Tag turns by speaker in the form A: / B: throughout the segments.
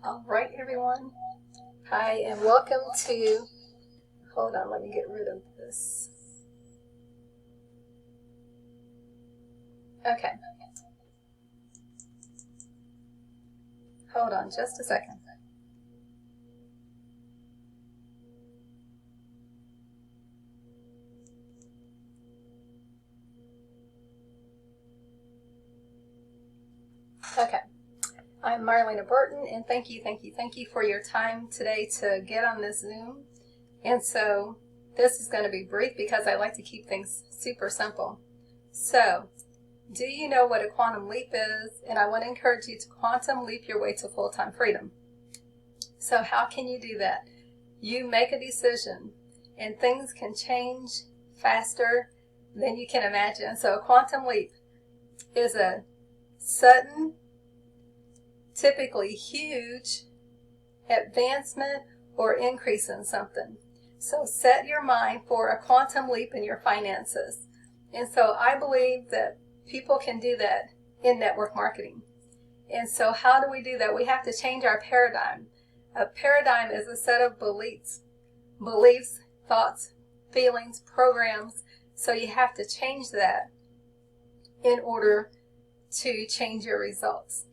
A: All right, everyone. Hi, and welcome to, hold on, let me get rid of this. Okay. Hold on just a second. Okay. I'm Marlena Burton, and thank you for your time today to get on this Zoom. And so this is going to be brief because I like to keep things super simple. So, do you know what a quantum leap is? And I want to encourage you to quantum leap your way to full-time freedom. So how can you do that? You make a decision, and things can change faster than you can imagine. So a quantum leap is a sudden, typically huge advancement or increase in something. So set your mind for a quantum leap in your finances. And so I believe that people can do that in network marketing. And so how do we do that? We have to change our paradigm. A paradigm is a set of beliefs, thoughts, feelings, programs. So you have to change that in order to change your results.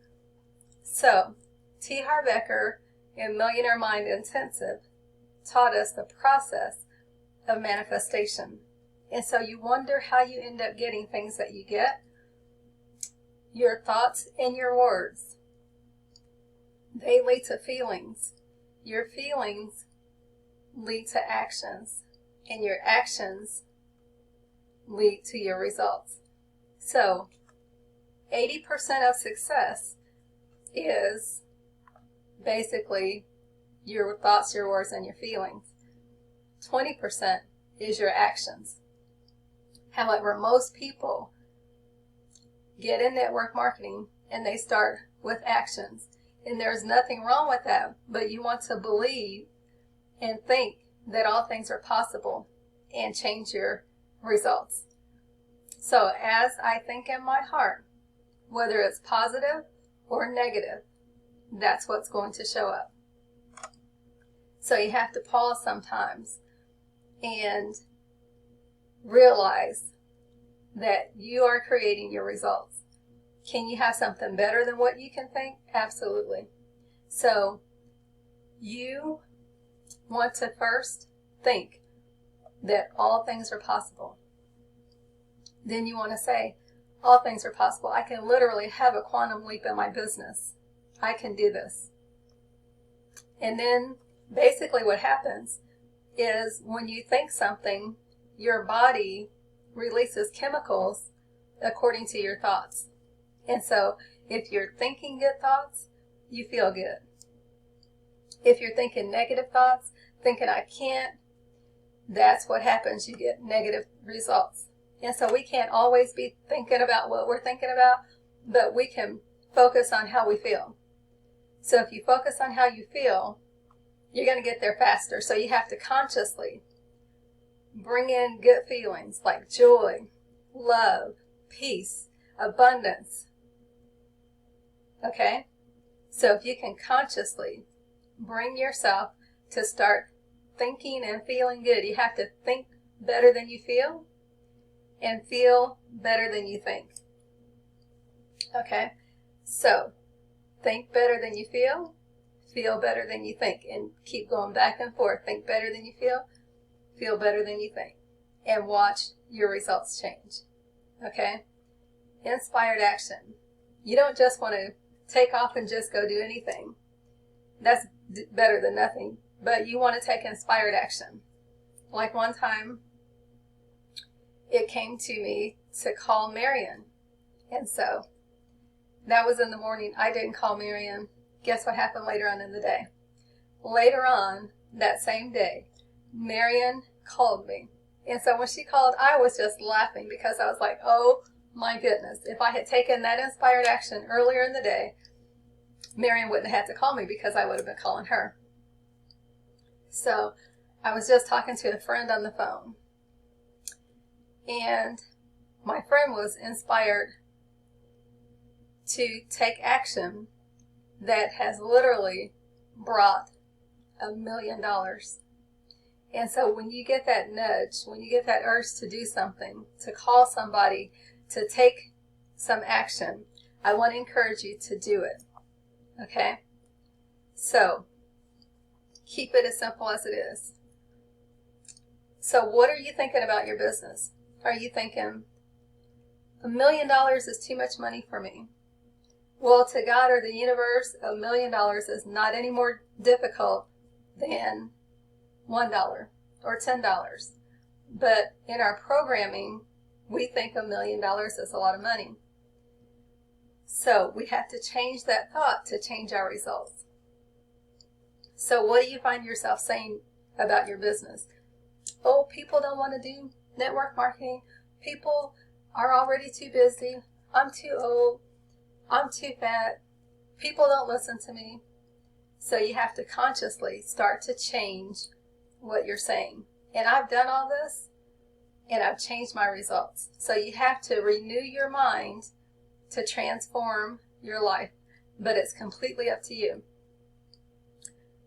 A: So T. Harv Eker in Millionaire Mind Intensive taught us the process of manifestation. And so you wonder how you end up getting things that you get. Your thoughts and your words, they lead to feelings. Your feelings lead to actions, and your actions lead to your results. So 80% of success is basically your thoughts, your words, and your feelings. 20% is your actions. However, most people get in network marketing and they start with actions. And there's nothing wrong with that, but you want to believe and think that all things are possible and change your results. So as I think in my heart, whether it's positive or negative, that's what's going to show up. So you have to pause sometimes and realize that you are creating your results. Can you have something better than what you can think? Absolutely. So you want to first think that all things are possible. Then you want to say, all things are possible. I can literally have a quantum leap in my business. I can do this. And then basically what happens is when you think something, your body releases chemicals according to your thoughts. And so if you're thinking good thoughts, you feel good. If you're thinking negative thoughts, thinking I can't, that's what happens. You get negative results. And so we can't always be thinking about what we're thinking about, but we can focus on how we feel. So if you focus on how you feel, you're going to get there faster. So you have to consciously bring in good feelings like joy, love, peace, abundance. Okay? So if you can consciously bring yourself to start thinking and feeling good, you have to think better than you feel and feel better than you think. Okay? So think better than you feel better than you think, and keep going back and forth. Think better than you feel better than you think, and watch your results change. Okay? Inspired action. You don't just want to take off and just go do anything. That's better than nothing. But you want to take inspired action. Like one time, it came to me to call Marion. And so that was in the morning. I didn't call Marion. Guess what happened later on in the day? Later on that same day, Marion called me. And so when she called, I was just laughing because I was like, oh my goodness. If I had taken that inspired action earlier in the day, Marion wouldn't have had to call me because I would have been calling her. So I was just talking to a friend on the phone. And my friend was inspired to take action that has literally brought $1 million. And so when you get that nudge, when you get that urge to do something, to call somebody, to take some action, I want to encourage you to do it. Okay? So keep it as simple as it is. So what are you thinking about your business? Are you thinking, $1 million is too much money for me? Well, to God or the universe, $1 million is not any more difficult than $1 or $10. But in our programming, we think $1 million is a lot of money. So we have to change that thought to change our results. So what do you find yourself saying about your business? Oh, people don't want to do network marketing. People are already too busy. I'm too old. I'm too fat. People don't listen to me. So you have to consciously start to change what you're saying. And I've done all this, and I've changed my results. So you have to renew your mind to transform your life, but it's completely up to you.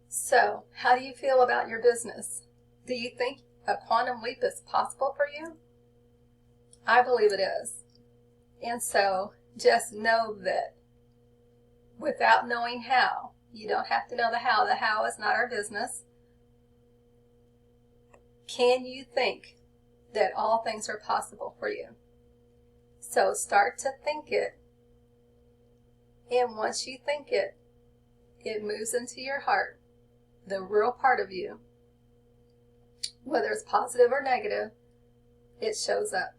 A: So how do you feel about your business? Do you think a quantum leap is possible for you? I believe it is. And so just know that without knowing how, you don't have to know the how is not our business. Can you think that all things are possible for you? So start to think it, and once you think it, it moves into your heart, the real part of you. Whether it's positive or negative, it shows up.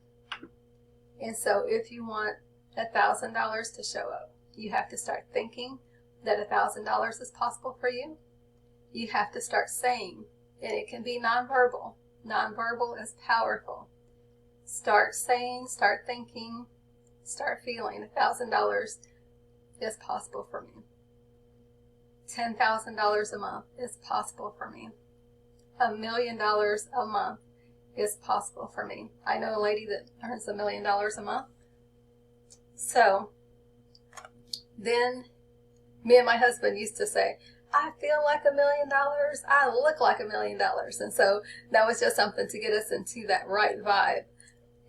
A: And so if you want $1,000 to show up, you have to start thinking that $1,000 is possible for you. You have to start saying, and it can be nonverbal. Nonverbal is powerful. Start saying, start thinking, start feeling $1,000 is possible for me. $10,000 a month is possible for me. $1 million a month is possible for me. I know a lady that earns $1 million a month. So then me and my husband used to say, I feel like $1 million. I look like $1 million. And so that was just something to get us into that right vibe.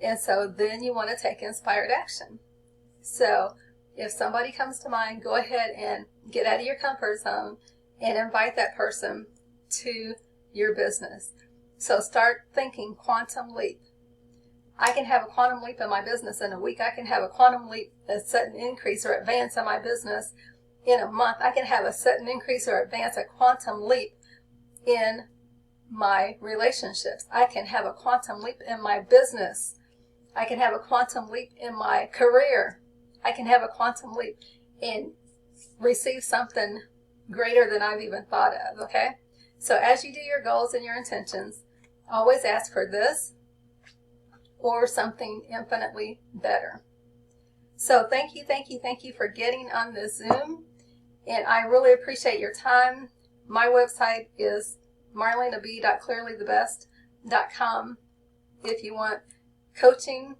A: And so then you want to take inspired action. So if somebody comes to mind, go ahead and get out of your comfort zone and invite that person to your business. So start thinking quantum leap. I can have a quantum leap in my business in a week. I can have a quantum leap, a sudden increase or advance in my business in a month. I can have a sudden increase or advance, a quantum leap in my relationships. I can have a quantum leap in my business. I can have a quantum leap in my career. I can have a quantum leap and receive something greater than I've even thought of, okay? So as you do your goals and your intentions, always ask for this or something infinitely better. So thank you for getting on this Zoom. And I really appreciate your time. My website is marlenab.clearlythebest.com. If you want coaching,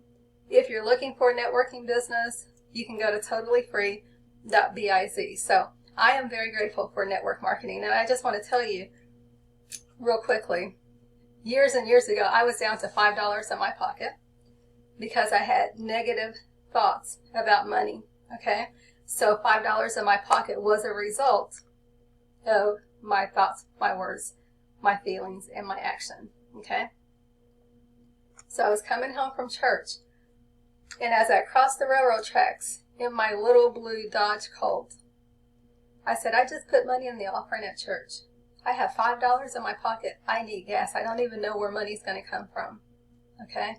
A: if you're looking for a networking business, you can go to totallyfree.biz. So I am very grateful for network marketing. And I just want to tell you real quickly, years and years ago, I was down to $5 in my pocket because I had negative thoughts about money, okay? So $5 in my pocket was a result of my thoughts, my words, my feelings, and my action, okay? So I was coming home from church, and as I crossed the railroad tracks in my little blue Dodge Colt, I said, I just put money in the offering at church. I have $5 in my pocket. I need gas. I don't even know where money's going to come from, okay?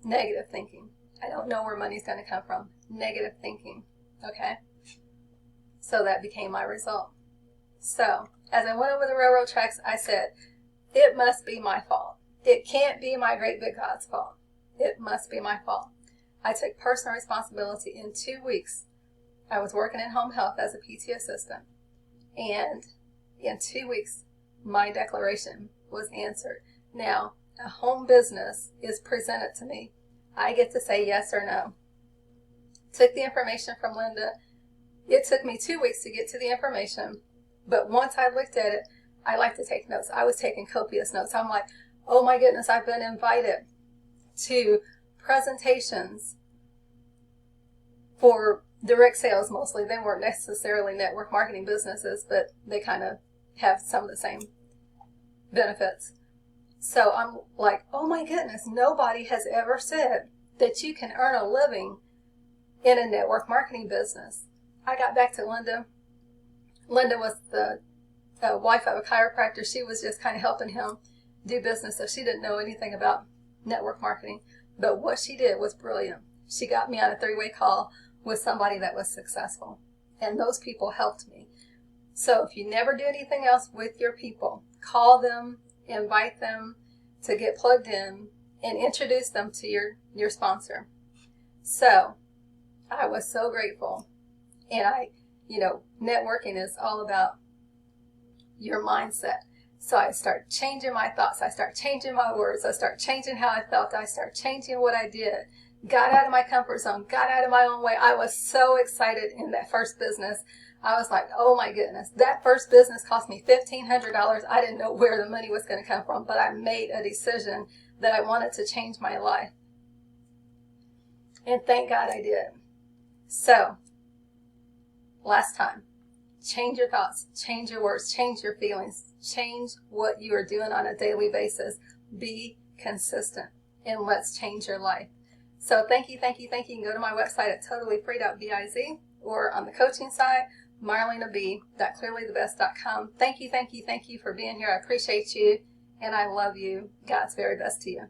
A: Negative thinking. I don't know where money's going to come from. Negative thinking, okay? So that became my result. So as I went over the railroad tracks, I said, it must be my fault. It can't be my great big God's fault. It must be my fault. I took personal responsibility. In 2 weeks, I was working in home health as a PT assistant. And in 2 weeks, my declaration was answered. Now, a home business is presented to me. I get to say yes or no. Took the information from Linda. It took me 2 weeks to get to the information, but once I looked at it, I like to take notes. I was taking copious notes. I'm like, oh my goodness, I've been invited to presentations for direct sales mostly. They weren't necessarily network marketing businesses, but they kind of have some of the same benefits. So I'm like, oh my goodness, nobody has ever said that you can earn a living in a network marketing business. I got back to Linda. Linda was the wife of a chiropractor. She was just kind of helping him do business, so she didn't know anything about network marketing. But what she did was brilliant. She got me on a 3-way call with somebody that was successful, and those people helped me. So if you never do anything else with your people, call them, invite them to get plugged in, and introduce them to your sponsor. So I was so grateful. And networking is all about your mindset. So I start changing my thoughts. I start changing my words. I start changing how I felt. I start changing what I did. Got out of my comfort zone. Got out of my own way. I was so excited in that first business. I was like, oh my goodness. That first business cost me $1,500. I didn't know where the money was going to come from, but I made a decision that I wanted to change my life. And thank God I did. So, last time. Change your thoughts, change your words, change your feelings, change what you are doing on a daily basis. Be consistent, and let's change your life. So thank you, thank you, thank you. You can go to my website at totallyfree.biz, or on the coaching side, marlenab.clearlythebest.com. Thank you, thank you, thank you for being here. I appreciate you, and I love you. God's very best to you.